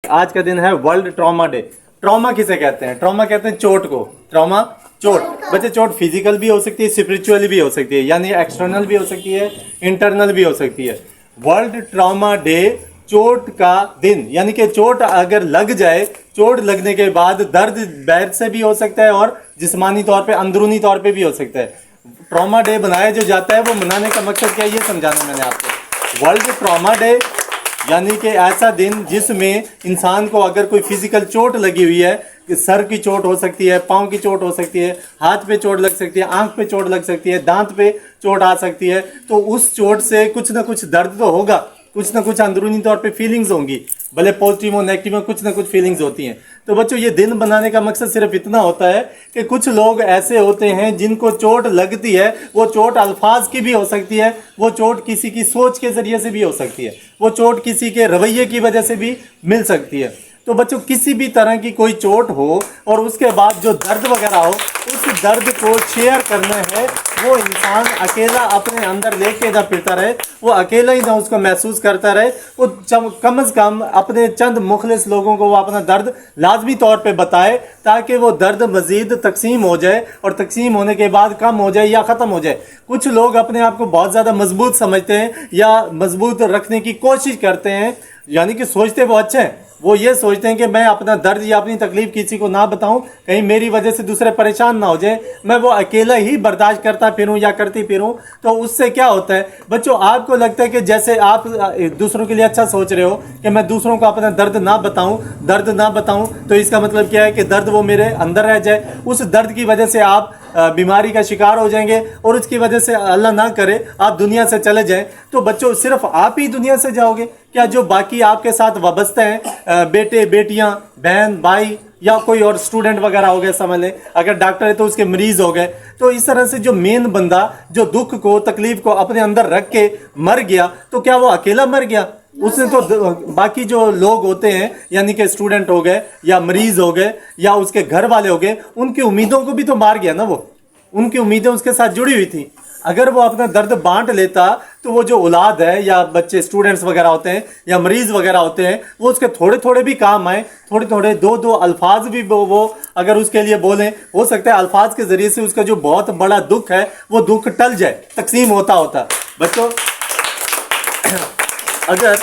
आज का दिन है वर्ल्ड ट्रॉमा डे। ट्रॉमा किसे कहते हैं? ट्रॉमा कहते हैं चोट को। ट्रॉमा चोट। बच्चे चोट फिजिकल भी हो सकती है, स्पिरिचुअली भी हो सकती है, यानी एक्सटर्नल भी हो सकती है, इंटरनल भी हो सकती है। वर्ल्ड ट्रॉमा डे चोट का दिन, यानी कि चोट अगर लग जाए, चोट लगने के बाद दर्द बैर से भी हो सकता है और जिस्मानी तौर पे, अंदरूनी तौर पे भी हो सकता है। ट्रॉमा डे बनाया जो जाता है वो मनाने का मकसद क्या है, ये समझाना मैंने आपको। वर्ल्ड ट्रॉमा डे यानी कि ऐसा दिन जिसमें इंसान को अगर कोई फिजिकल चोट लगी हुई है, सर की चोट हो सकती है, पाँव की चोट हो सकती है, हाथ पे चोट लग सकती है, आंख पे चोट लग सकती है, दांत पे चोट आ सकती है, तो उस चोट से कुछ ना कुछ दर्द तो होगा, कुछ ना कुछ अंदरूनी तौर पे फीलिंग्स होंगी, भले पॉजिटिव हो नेगेटिव हो, कुछ ना कुछ फीलिंग्स होती हैं। तो बच्चों ये दिन बनाने का मकसद सिर्फ इतना होता है कि कुछ लोग ऐसे होते हैं जिनको चोट लगती है, वो चोट अल्फाज की भी हो सकती है, वो चोट किसी की सोच के जरिए से भी हो सकती है, वो चोट किसी के रवैये की वजह से भी मिल सकती है। तो बच्चों किसी भी तरह की कोई चोट हो और उसके बाद जो दर्द वगैरह हो, उस दर्द को शेयर करना है, वो इंसान अकेला अपने अंदर लेके ना फिरता रहे, वो अकेला ही ना उसको महसूस करता रहे, वो कम से कम अपने चंद मुखलिस लोगों को वो अपना दर्द लाजमी तौर पे बताए, ताकि वो दर्द मजीद तकसीम हो जाए और तकसीम होने के बाद कम हो जाए या ख़त्म हो जाए। कुछ लोग अपने आप को बहुत ज़्यादा मजबूत समझते हैं या मजबूत रखने की कोशिश करते हैं, यानी कि सोचते वो अच्छे हैं, वो ये सोचते हैं कि मैं अपना दर्द या अपनी तकलीफ किसी को ना बताऊं, कहीं मेरी वजह से दूसरे परेशान ना हो जाए, मैं वो अकेला ही बर्दाश्त करता फिरूं या करती फिरूं। तो उससे क्या होता है बच्चों, आपको लगता है कि जैसे आप दूसरों के लिए अच्छा सोच रहे हो कि मैं दूसरों को अपना दर्द ना बताऊं, तो इसका मतलब क्या है कि दर्द वो मेरे अंदर रह जाए, उस दर्द की वजह से आप बीमारी का शिकार हो जाएंगे और उसकी वजह से अल्लाह ना करे आप दुनिया से चले जाएं। तो बच्चों सिर्फ आप ही दुनिया से जाओगे क्या? जो बाकी आपके साथ वाबस्ते हैं, बेटे बेटियां, बहन भाई या कोई और स्टूडेंट वगैरह हो गए, समझ लें, अगर डॉक्टर है तो उसके मरीज हो गए। तो इस तरह से जो मेन बंदा जो दुख को, तकलीफ को अपने अंदर रख के मर गया, तो क्या वो अकेला मर गया? उसने तो बाकी जो लोग होते हैं, यानी कि स्टूडेंट हो गए या मरीज हो गए या उसके घर वाले हो गए, उनकी उम्मीदों को भी तो मार गया ना। वो उनकी उम्मीदें उसके साथ जुड़ी हुई थी। अगर वो अपना दर्द बांट लेता तो वो जो औलाद है या बच्चे स्टूडेंट्स वगैरह होते हैं या मरीज वगैरह होते हैं, वो उसके थोड़े थोड़े भी काम आए, थोड़े थोड़े दो दो अल्फाज भी वो अगर उसके लिए बोलें, हो सकता है अल्फाज के जरिए से उसका जो बहुत बड़ा दुख है वो दुख टल जाए, तकसीम होता होता। बच्चों अगर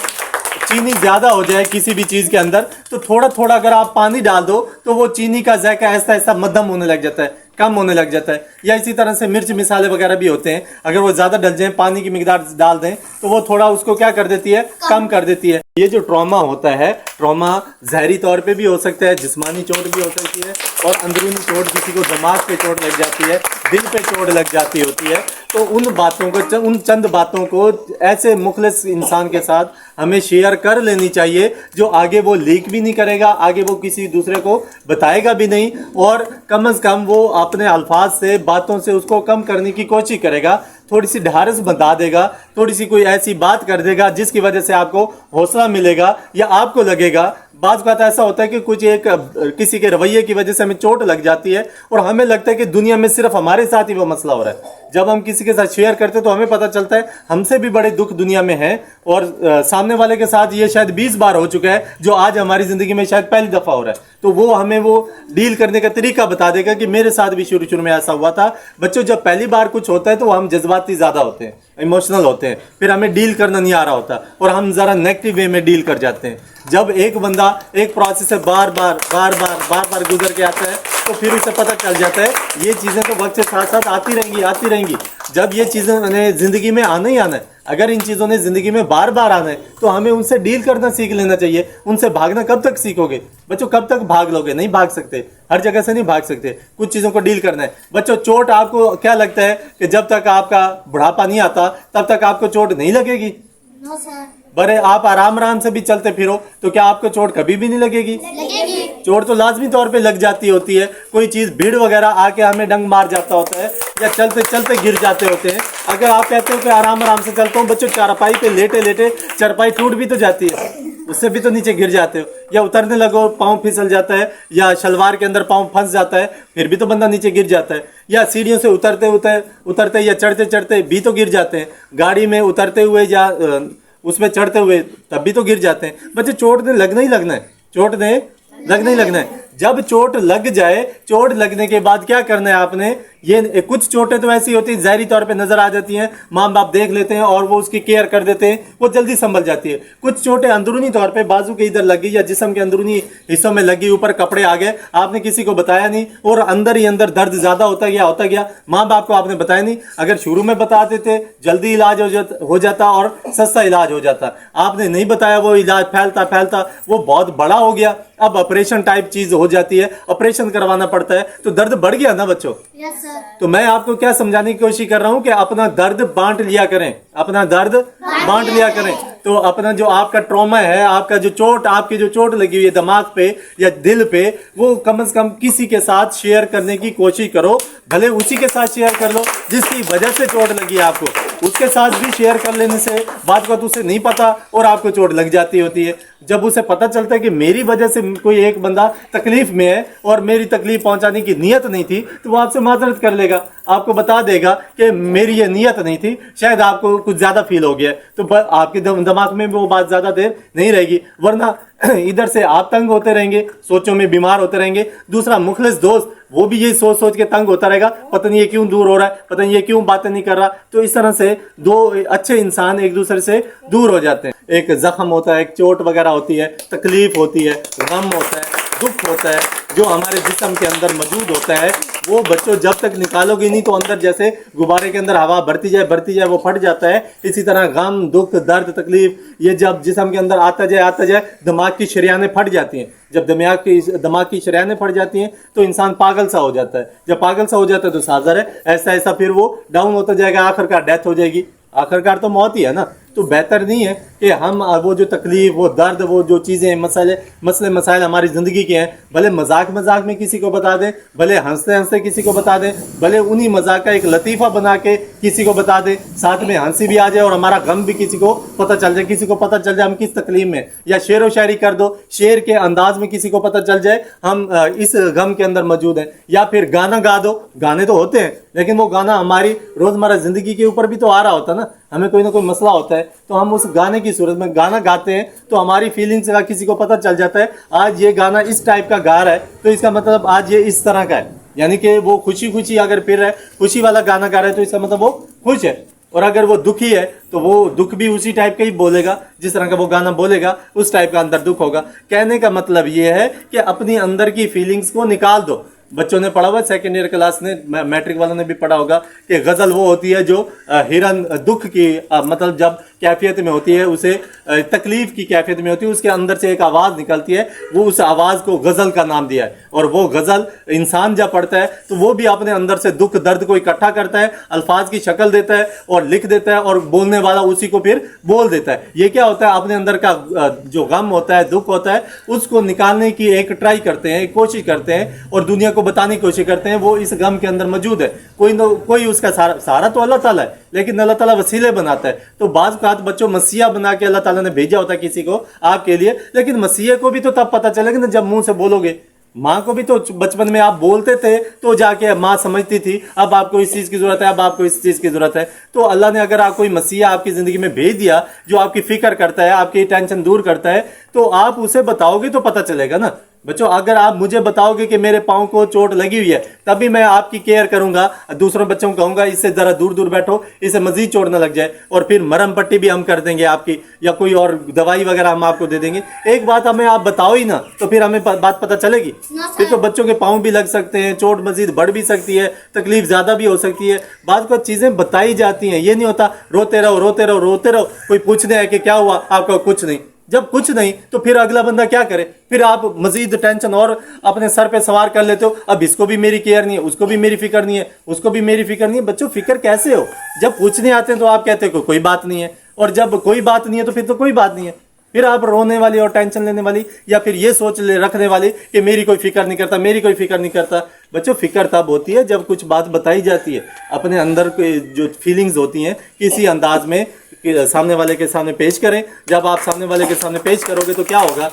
चीनी ज्यादा हो जाए किसी भी चीज के अंदर, तो थोड़ा थोड़ा अगर आप पानी डाल दो तो वो चीनी का जायका ऐसा ऐसा मध्यम होने लग जाता है, कम होने लग जाता है। या इसी तरह से मिर्च मिसाले वगैरह भी होते हैं, अगर वो ज्यादा डल जाए, पानी की मिकदार डाल दें तो वो थोड़ा उसको क्या कर देती है, कम कर देती है। ये जो ट्रॉमा होता है, ट्रॉमा जहरी तौर पे भी हो सकता है, जिस्मानी चोट भी हो सकती है, और अंदरूनी चोट, किसी को दिमाग पे चोट लग जाती है, दिल पे चोट लग जाती होती है। तो उन बातों को, उन चंद बातों को ऐसे मुखलिस इंसान के साथ हमें शेयर कर लेनी चाहिए जो आगे वो लीक भी नहीं करेगा, आगे वो किसी दूसरे को बताएगा भी नहीं, और कम से कम वो अपने अल्फाज से, बातों से उसको कम करने की कोशिश करेगा, थोड़ी सी ढारस बता देगा, थोड़ी सी कोई ऐसी बात कर देगा जिसकी वजह से आपको हौसला मिलेगा, या आपको लगेगा। बात बात ऐसा होता है कि कुछ किसी के रवैये की वजह से हमें चोट लग जाती है और हमें लगता है कि दुनिया में सिर्फ हमारे साथ ही वो मसला हो रहा है। जब हम किसी के साथ शेयर करते हैं तो हमें पता चलता है हमसे भी बड़े दुख दुनिया में हैं, और सामने वाले के साथ ये शायद 20 बार हो चुका है, जो आज हमारी जिंदगी में शायद पहली दफा हो रहा है। तो वो हमें वो डील करने का तरीका बता देगा कि मेरे साथ भी शुरू में ऐसा हुआ था। बच्चों जब पहली बार कुछ होता है तो हम जज्बाती ज्यादा होते हैं, इमोशनल होते हैं, फिर हमें डील करना नहीं आ रहा होता और हम जरा नेगेटिव वे में डील कर जाते हैं। जब एक बंदा एक प्रोसेस से बार बार गुजर के आता है तो फिर उसे पता चल जाता है ये चीजें तो वक्त के साथ साथ आती रहेंगी। जब ये चीजें जिंदगी में आना ही आना है, अगर इन चीजों ने जिंदगी में बार बार आना है तो हमें उनसे डील करना सीख लेना चाहिए। उनसे भागना कब तक सीखोगे बच्चों? कब तक भाग लोगे? नहीं भाग सकते, हर जगह से नहीं भाग सकते, कुछ चीजों को डील करना है। बच्चों चोट आपको क्या लगता है कि जब तक आपका बुढ़ापा नहीं आता तब तक आपको चोट नहीं लगेगी? No sir. बड़े आप आराम से भी चलते फिरो तो क्या आपको चोट कभी भी नहीं लगेगी? चोट तो लाजमी तौर पे लग जाती होती है। कोई चीज भीड़ वगैरह आके हमें डंग मार जाता होता है, या चलते चलते गिर जाते होते हैं। अगर आप कहते हो कि आराम से चलता हूँ, बच्चों चारपाई पे लेटे लेटे चारपाई टूट भी तो जाती है, उससे भी तो नीचे गिर जाते हो, या उतरने लगो पाँव फिसल जाता है, या शलवार के अंदर पाँव फंस जाता है, फिर भी तो बंदा नीचे गिर जाता है, या सीढ़ियों से उतरते या चढ़ते चढ़ते भी तो गिर जाते हैं, गाड़ी में उतरते हुए या उसमें चढ़ते हुए तब भी तो गिर जाते हैं। बच्चे चोट तो लगना ही लगना है, चोट ने लगना ही लगना है। जब चोट लग जाए, चोट लगने के बाद क्या करना है आपने, ये कुछ चोटें तो ऐसी होती है ज़ाहिरी तौर पे नजर आ जाती हैं, माँ बाप देख लेते हैं और वो उसकी केयर कर देते हैं, वो जल्दी संभल जाती है। कुछ चोटें अंदरूनी तौर पे बाजू के इधर लगी या जिस्म के अंदरूनी हिस्सों में लगी, ऊपर कपड़े आ गए, आपने किसी को बताया नहीं और अंदर ही अंदर दर्द ज्यादा होता गया, माँ बाप को आपने बताया नहीं। अगर शुरू में बता देते जल्दी इलाज हो जाता और सस्ता इलाज हो जाता। आपने नहीं बताया, वो इलाज फैलता फैलता वो बहुत बड़ा हो गया, अब ऑपरेशन टाइप चीज हो जाती है, ऑपरेशन करवाना पड़ता है, तो दर्द बढ़ गया ना बच्चों। Yes sir. तो मैं आपको क्या समझाने की कोशिश कर रहा हूं कि अपना दर्द बांट लिया करें, अपना दर्द बांट लिया करें। तो अपना जो आपका ट्रॉमा है, आपका जो चोट, आपकी जो चोट लगी हुई है दिमाग पे या दिल पे, वो कम से कम किसी के साथ शेयर करने की कोशिश करो। भले उसी के साथ शेयर कर लो जिसकी वजह से चोट लगी है आपको, उसके साथ भी शेयर कर लेने से बात को उसे नहीं पता और आपको चोट लग जाती होती है। जब उसे पता चलता है कि मेरी वजह से कोई एक बंदा तकलीफ में है और मेरी तकलीफ पहुंचाने की नीयत नहीं थी, तो वो आपसे माजरत कर लेगा, आपको बता देगा कि मेरी ये नीयत नहीं थी, शायद आपको कुछ ज्यादा फील हो गया, तो आपके दिमाग में वो बात ज्यादा देर नहीं रहेगी। वरना इधर से आप तंग होते रहेंगे, सोचों में बीमार होते रहेंगे, दूसरा मुखलिस दोस्त वो भी यही सोच सोच के तंग होता रहेगा, पता नहीं ये क्यों दूर हो रहा है, पता नहीं ये क्यों बातें नहीं कर रहा। तो इस तरह से दो अच्छे इंसान एक दूसरे से दूर हो जाते हैं। एक जख्म होता है, एक चोट वगैरह होती है, तकलीफ होती है, गम होता है, दुख होता है, जो हमारे जिस्म के अंदर मौजूद होता है, वो बच्चों जब तक निकालोगे नहीं तो अंदर जैसे गुब्बारे के अंदर हवा भरती जाए वो फट जाता है। इसी तरह गम, दुख, दर्द, तकलीफ ये जब जिस्म के अंदर आता जाए दिमाग की शरियानें फट जाती हैं। जब दिमाग की शरियानें फट जाती हैं तो इंसान पागल सा हो जाता है। जब पागल सा हो जाता है तो साजर है ऐसा फिर वो डाउन होता जाएगा, आखिरकार डेथ हो जाएगी, आखिरकार तो मौत ही है ना। तो बेहतर नहीं है कि हम वो जो तकलीफ, वो दर्द, वो जो चीज़ें मसले मसाइल हमारी ज़िंदगी के हैं, भले मजाक में किसी को बता दें, भले हंसते हंसते किसी को बता दें, भले उन्हीं मजाक का एक लतीफ़ा बना के किसी को बता दें, साथ में हंसी भी आ जाए और हमारा गम भी किसी को पता चल जाए, किसी को पता चल जाए हम किस तकलीफ में, या शेर व शायरी कर दो, शेर के अंदाज में किसी को पता चल जाए हम इस गम के अंदर मौजूद हैं, या फिर गाना गा दो। गाने तो होते हैं लेकिन वो गाना हमारी रोज़मर्रा ज़िंदगी के ऊपर भी तो आ रहा होता है ना, हमें कोई ना कोई मसला होता है तो हम उस गाने की सूरत में गाना गाते हैं तो हमारी फीलिंग्स का किसी को पता चल जाता है, आज ये गाना इस टाइप का गा रहा है तो इसका मतलब आज ये इस तरह का है, यानी कि वो खुशी खुशी अगर फिर है, खुशी वाला गाना गा रहा है तो इसका मतलब वो खुश है, और अगर वो दुखी है तो वो दुख भी उसी टाइप का ही बोलेगा, जिस तरह का वो गाना बोलेगा उस टाइप का अंदर दुख होगा। कहने का मतलब ये है कि अपनी अंदर की फीलिंग्स को निकाल दो। बच्चों ने पढ़ा हुआ, सेकेंड ईयर क्लास ने, मैट्रिक वालों ने भी पढ़ा होगा कि गजल वो होती है जो हिरन दुख की मतलब जब कैफियत में होती है, उसे तकलीफ की कैफियत में होती है, उसके अंदर से एक आवाज़ निकलती है, वो उस आवाज़ को गज़ल का नाम दिया है। और वो गज़ल इंसान जब पढ़ता है तो वो भी अपने अंदर से दुख दर्द को इकट्ठा करता है, अल्फाज की शक्ल देता है और लिख देता है, और बोलने वाला उसी को फिर बोल देता है। ये क्या होता है, अपने अंदर का जो गम होता है, दुख होता है, उसको निकालने की एक ट्राई करते हैं, एक कोशिश करते हैं और दुनिया को बताने की कोशिश करते हैं वो इस गम के अंदर मौजूद है। कोई उसका सहारा तो अल्लाह ताला है, लेकिन अल्लाह ताला वसीले बनाता है। तो बाज़ औक़ात बच्चों मसीहा बना के अल्लाह ताला ने भेजा होता है किसी को आपके लिए, लेकिन मसीहे को भी तो तब पता चलेगा ना जब मुंह से बोलोगे। माँ को भी तो बचपन में आप बोलते थे तो जाके माँ समझती थी अब आपको इस चीज़ की ज़रूरत है, अब आपको इस चीज़ की ज़रूरत है। तो अल्लाह ने अगर आप कोई मसीहा आपकी ज़िंदगी में भेज दिया जो आपकी फ़िक्र करता है, आपकी टेंशन दूर करता है, तो आप उसे बताओगे तो पता चलेगा ना। बच्चों अगर आप मुझे बताओगे कि मेरे पाँव को चोट लगी हुई है, तभी मैं आपकी केयर करूंगा, दूसरों बच्चों को कहूंगा इससे ज़रा दूर दूर बैठो, इसे मजीद चोट ना लग जाए, और फिर मरहम पट्टी भी हम कर देंगे आपकी, या कोई और दवाई वगैरह हम आपको दे देंगे। एक बात हमें आप बताओ ही ना तो फिर हमें बात पता चलेगी। फिर तो बच्चों के पाँव भी लग सकते हैं, चोट मजीद बढ़ भी सकती है, तकलीफ ज़्यादा भी हो सकती है। बात को चीज़ें बताई जाती हैं, ये नहीं होता रोते रहो रोते रहो रोते रहो, कोई पूछने है कि क्या हुआ, आपका कुछ नहीं। जब कुछ नहीं तो फिर अगला बंदा क्या करे, फिर आप मजीद टेंशन और अपने सर पे सवार कर लेते हो। अब इसको भी मेरी केयर नहीं है, उसको भी मेरी फिक्र नहीं है, उसको भी मेरी फिक्र नहीं है। बच्चों फिक्र कैसे हो, जब पूछने आते हैं तो आप कहते हो कोई बात नहीं है, और जब कोई बात नहीं है तो फिर तो कोई बात नहीं है। फिर आप रोने वाली और टेंशन लेने वाली, या फिर ये सोच रखने वाली कि मेरी कोई फिक्र नहीं करता, मेरी कोई फिक्र नहीं करता। बच्चों फिक्र तब होती है जब कुछ बात बताई जाती है, अपने अंदर जो फीलिंग्स होती हैं किसी अंदाज में सामने वाले के सामने पेश करें। जब आप सामने वाले के सामने पेश करोगे तो क्या होगा,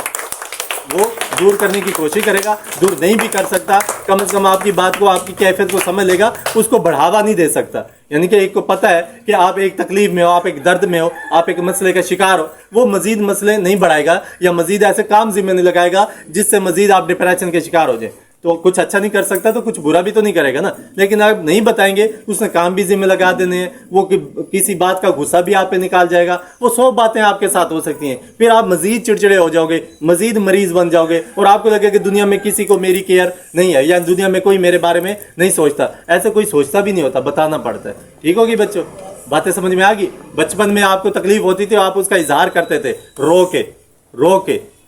वो दूर करने की कोशिश करेगा, दूर नहीं भी कर सकता, कम से कम आपकी बात को, आपकी कैफियत को समझ लेगा, उसको बढ़ावा नहीं दे सकता। यानी कि एक को पता है कि आप एक तकलीफ में हो, आप एक दर्द में हो, आप एक मसले का शिकार हो, वो मजीद मसले नहीं बढ़ाएगा या मजीद ऐसे काम जिम्मे नहीं लगाएगा जिससे मजीद आप डिप्रेशन के शिकार हो जाए। तो कुछ अच्छा नहीं कर सकता तो कुछ बुरा भी तो नहीं करेगा ना। लेकिन आप नहीं बताएंगे उसने काम भी जिम्मे लगा देने हैं, वो किसी बात का गुस्सा भी आप पे निकाल जाएगा, वो 100 बातें आपके साथ हो सकती हैं। फिर आप मजीद चिड़चिड़े हो जाओगे, मजीद मरीज बन जाओगे और आपको लगेगा कि दुनिया में किसी को मेरी केयर नहीं है या दुनिया में कोई मेरे बारे में नहीं सोचता। ऐसे कोई सोचता भी नहीं होता, बताना पड़ता है। ठीक होगी बच्चों, बातें समझ में आ गई। बचपन में आपको तकलीफ होती थी, आप उसका इजहार करते थे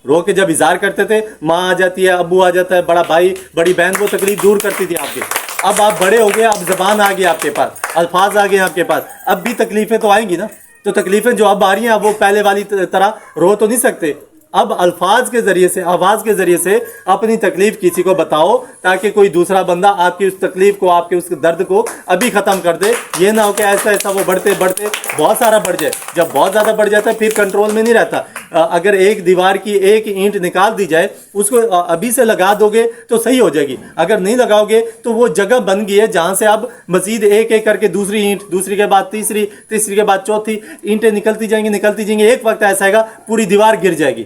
रो के जब इजहार करते थे, माँ आ जाती है, अब्बू आ जाता है, बड़ा भाई बड़ी बहन, वो तकलीफ दूर करती थी आपकी। अब आप बड़े हो गए, अब जबान आ गई आपके पास, अल्फाज आ गए आपके पास, अब भी तकलीफें तो आएंगी ना। तो तकलीफें जो अब आ रही हैं वो पहले वाली तरह रो तो नहीं सकते। अब अल्फाज के जरिए से, आवाज के जरिए से अपनी तकलीफ किसी को बताओ ताकि कोई दूसरा बंदा आपकी उस तकलीफ को, आपके उस दर्द को अभी खत्म कर दे। ये ना हो कि ऐसा ऐसा वो बढ़ते बढ़ते बहुत सारा बढ़ जाए। जब बहुत ज्यादा बढ़ जाता है फिर कंट्रोल में नहीं रहता। अगर एक दीवार की एक ईंट निकाल दी जाए, उसको अभी से लगा दोगे तो सही हो जाएगी। अगर नहीं लगाओगे तो वो जगह बन गई है जहां से अब मजीद एक एक करके दूसरी ईंट, दूसरी के बाद तीसरी, तीसरी के बाद चौथी ईंटें निकलती जाएंगी। एक वक्त ऐसा आएगा पूरी दीवार गिर जाएगी।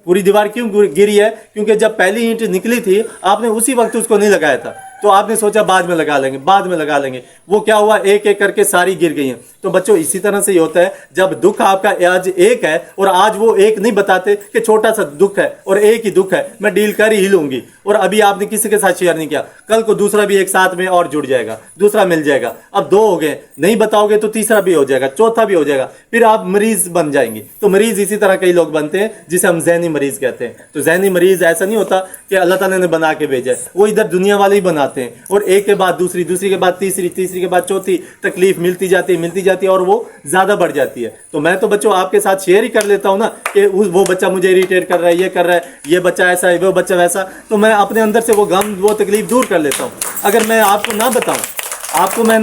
पूरी दीवार क्यों गिरी है? क्योंकि जब पहली ईंट निकली थी आपने उसी वक्त उसको नहीं लगाया था, तो आपने सोचा बाद में लगा लेंगे। वो क्या हुआ, एक एक करके सारी गिर गई हैं। तो बच्चों इसी तरह से ही होता है, जब दुख आपका आज एक है और आज वो एक नहीं बताते कि छोटा सा दुख है और एक ही दुख है, मैं डील कर ही लूंगी, और अभी आपने किसी के साथ शेयर नहीं किया, कल को दूसरा भी एक साथ में और जुड़ जाएगा, दूसरा मिल जाएगा। अब 2 हो गए, नहीं बताओगे तो तीसरा भी हो जाएगा, चौथा भी हो जाएगा, फिर आप मरीज बन जाएंगे। तो मरीज इसी तरह कई लोग बनते हैं जिसे हम ज़हनी मरीज कहते हैं। तो ज़हनी मरीज ऐसा नहीं होता कि अल्लाह ताला ने बना के भेजा है, वो इधर दुनिया वाले ही बनाते हैं, और एक के बाद दूसरी, दूसरी के बाद तीसरी, तीसरी के बाद चौथी तकलीफ मिलती जाती है और वो ज्यादा बढ़ जाती है। तो मैं तो बच्चों आपके साथ शेयर ही कर लेता हूं ना कि वो बच्चा मुझे इरिटेट कर रहा है, ये कर रहा है, ये बच्चा ऐसा है, वो बच्चा वैसा, तो मैं अपने अंदर से वो गम, वो तकलीफ दूर कर लेता हूं। अगर मैं आपको ना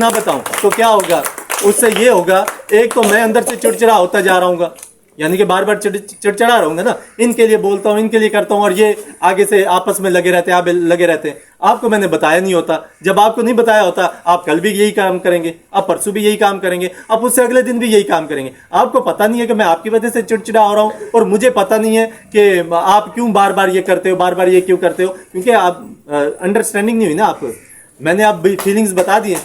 बताऊं तो क्या होगा, उससे ये होगा, एक तो मैं अंदर से चिड़चिड़ा होता जा रहा हूँ, यानी कि बार बार चिड़चिड़ा रहूंगा ना, इनके लिए बोलता हूँ, इनके लिए करता हूँ, और ये आगे से आपस में लगे रहते हैं। आपको मैंने बताया नहीं होता। जब आपको नहीं बताया होता, आप कल भी यही काम करेंगे, आप परसों भी यही काम करेंगे, आप उससे अगले दिन भी यही काम करेंगे। आपको पता नहीं है कि मैं आपकी वजह से चिड़चिड़ा हो रहा हूँ, और मुझे पता नहीं है कि आप क्यों बार बार ये करते हो, बार बार ये क्यों करते हो, क्योंकि आप अंडरस्टैंडिंग नहीं हुई ना आपको। मैंने आप फीलिंग्स बता दिए,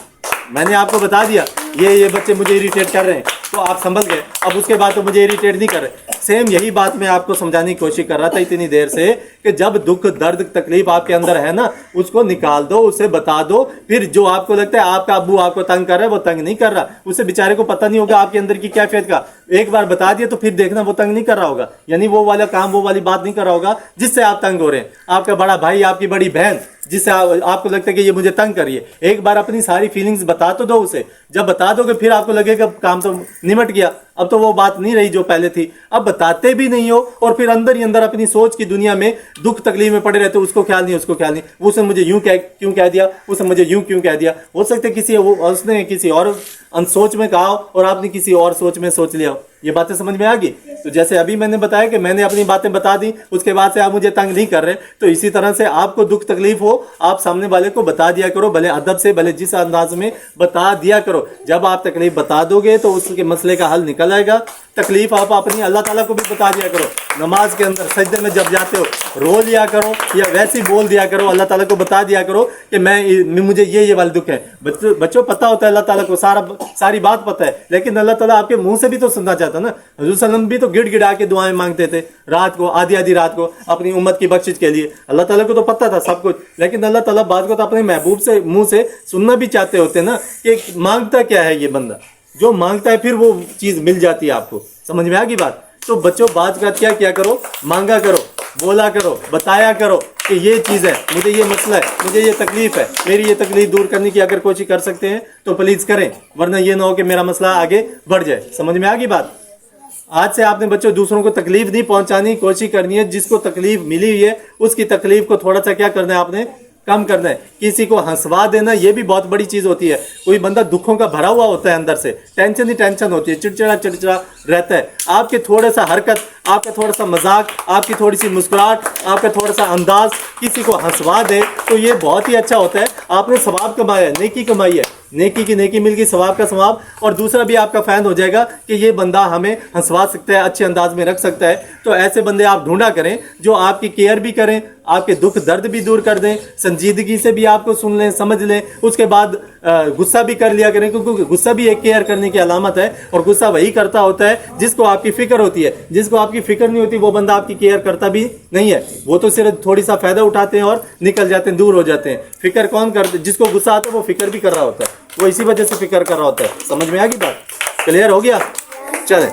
मैंने आपको बता दिया ये बच्चे मुझे इरिटेट कर रहे हैं, तो आप संभल गए। अब उसके बाद तो मुझे इरिटेट नहीं कर रहे। सेम यही बात मैं आपको समझाने की कोशिश कर रहा था इतनी देर से कि जब दुख, दर्द, तकलीफ आपके अंदर है ना, उसको निकाल दो, उसे बता दो। फिर जो आपको लगता है आपका अब्बू आपको तंग कर रहा है, वो तंग नहीं कर रहा। उसे बेचारे को पता नहीं होगा आपके अंदर की कैफियत का। एक बार बता दिया तो फिर देखना वो तंग नहीं कर रहा होगा, यानी वो वाला काम, वो वाली बात नहीं कर रहा होगा जिससे आप तंग हो रहे हैं। आपका बड़ा भाई, आपकी बड़ी बहन, जिससे आपको लगता है कि ये मुझे तंग कर रही है, एक बार अपनी सारी फीलिंग्स बता तो दो उसे। जब बता दोगे फिर आपको लगेगा काम तो निमट गया, अब तो वो बात नहीं रही जो पहले थी। अब बताते भी नहीं हो और फिर अंदर ही अंदर अपनी सोच की दुनिया में दुख तकलीफ में पड़े रहते हो, उसको ख्याल नहीं, उसने मुझे यूं क्यों कह दिया, उसने मुझे यूं क्यों कह दिया। हो सकता है उसने किसी और सोच में कहा और आपने किसी और सोच में सोच लिया। ये बातें समझ में आ गई? तो जैसे अभी मैंने बताया कि मैंने अपनी बातें बता दी, उसके बाद से आप मुझे तंग नहीं कर रहे, तो इसी तरह से आपको दुख तकलीफ हो, आप सामने वाले को बता दिया करो, भले अदब से, भले जिस अंदाज में बता दिया करो। जब आप तकलीफ बता दोगे तो उसके मसले का हल निकल आएगा। तकलीफ आप अपनी अल्लाह ताला को भी बता दिया करो। नमाज के अंदर सजदे में जब जाते हो रो लिया करो, या वैसे ही बोल दिया करो, अल्लाह ताला को बता दिया करो कि मुझे ये वाला दुख है। बच्चों पता होता है अल्लाह ताला को, सारी बात पता है, लेकिन अल्लाह ताला आपके मुंह से भी तो सुनना चाहता ना। हुजूर सल्लल्लाहु भी तो गिड़गिड़ा के दुआएं मांगते थे रात को, आधी रात को, अपनी उम्मत की बख्शिश के लिए। अल्लाह ताला को तो पता था सब कुछ, लेकिन अल्लाह ताला बात को तो अपने महबूब से मुंह से सुनना भी चाहते होते ना कि मांगता क्या है ये बंदा। जो मांगता है फिर वो चीज मिल जाती है आपको। समझ में आ गई बात? तो बच्चों बात का क्या किया करो, मांगा करो, बोला करो, बताया करो कि ये चीज़ है, मुझे ये मसला है, मुझे ये तकलीफ है, मेरी ये तकलीफ दूर करने की अगर कोशिश कर सकते हैं तो प्लीज़ करें, वरना ये ना हो कि मेरा मसला आगे बढ़ जाए। समझ में आ गई बात? आज से आपने बच्चों दूसरों को तकलीफ नहीं पहुंचाने की कोशिश करनी है। जिसको तकलीफ मिली हुई है उसकी तकलीफ को थोड़ा सा क्या करना है, आपने कम करना है। किसी को हंसवा देना ये भी बहुत बड़ी चीज होती है। कोई बंदा दुखों का भरा हुआ होता है, अंदर से टेंशन ही टेंशन होती है, चिड़चिड़ा रहता है। आपके थोड़ा सा हरकत, آپ کا تھوڑا سا مذاق، آپ کی تھوڑی سی مسکراہٹ، آپ کا تھوڑا سا انداز کسی کو ہنسوا دے تو یہ بہت ہی اچھا ہوتا ہے. آپ نے ثواب کمایا ہے، نیکی کمائی ہے، نیکی کی نیکی مل گئی، ثواب کا ثواب. اور دوسرا بھی آپ کا فین ہو جائے گا کہ یہ بندہ ہمیں ہنسوا سکتا ہے، اچھے انداز میں رکھ سکتا ہے. تو ایسے بندے آپ ڈھونڈا کریں جو آپ کی کیئر بھی کریں، آپ کے دکھ درد بھی دور کر دیں، سنجیدگی سے بھی آپ کو سن لیں، سمجھ لیں. اس کے بعد غصہ بھی کر لیا کریں، کیونکہ غصہ بھی ایک کیئر کرنے کی علامت ہے. اور غصہ وہی کرتا ہوتا ہے جس کو آپ کی فکر ہوتی ہے. جس کو آپ کی فکر نہیں ہوتی وہ بندہ آپ کی کیئر کرتا بھی نہیں ہے. وہ تو صرف تھوڑی سا فائدہ اٹھاتے ہیں اور نکل جاتے ہیں، دور ہو جاتے ہیں. فکر کون کرتے؟ جس کو غصہ آتا ہے وہ فکر بھی کر رہا ہوتا ہے، وہ اسی وجہ سے فکر کر رہا ہوتا ہے. سمجھ میں آ گئی بات؟ کلیئر ہو گیا؟ چلیں.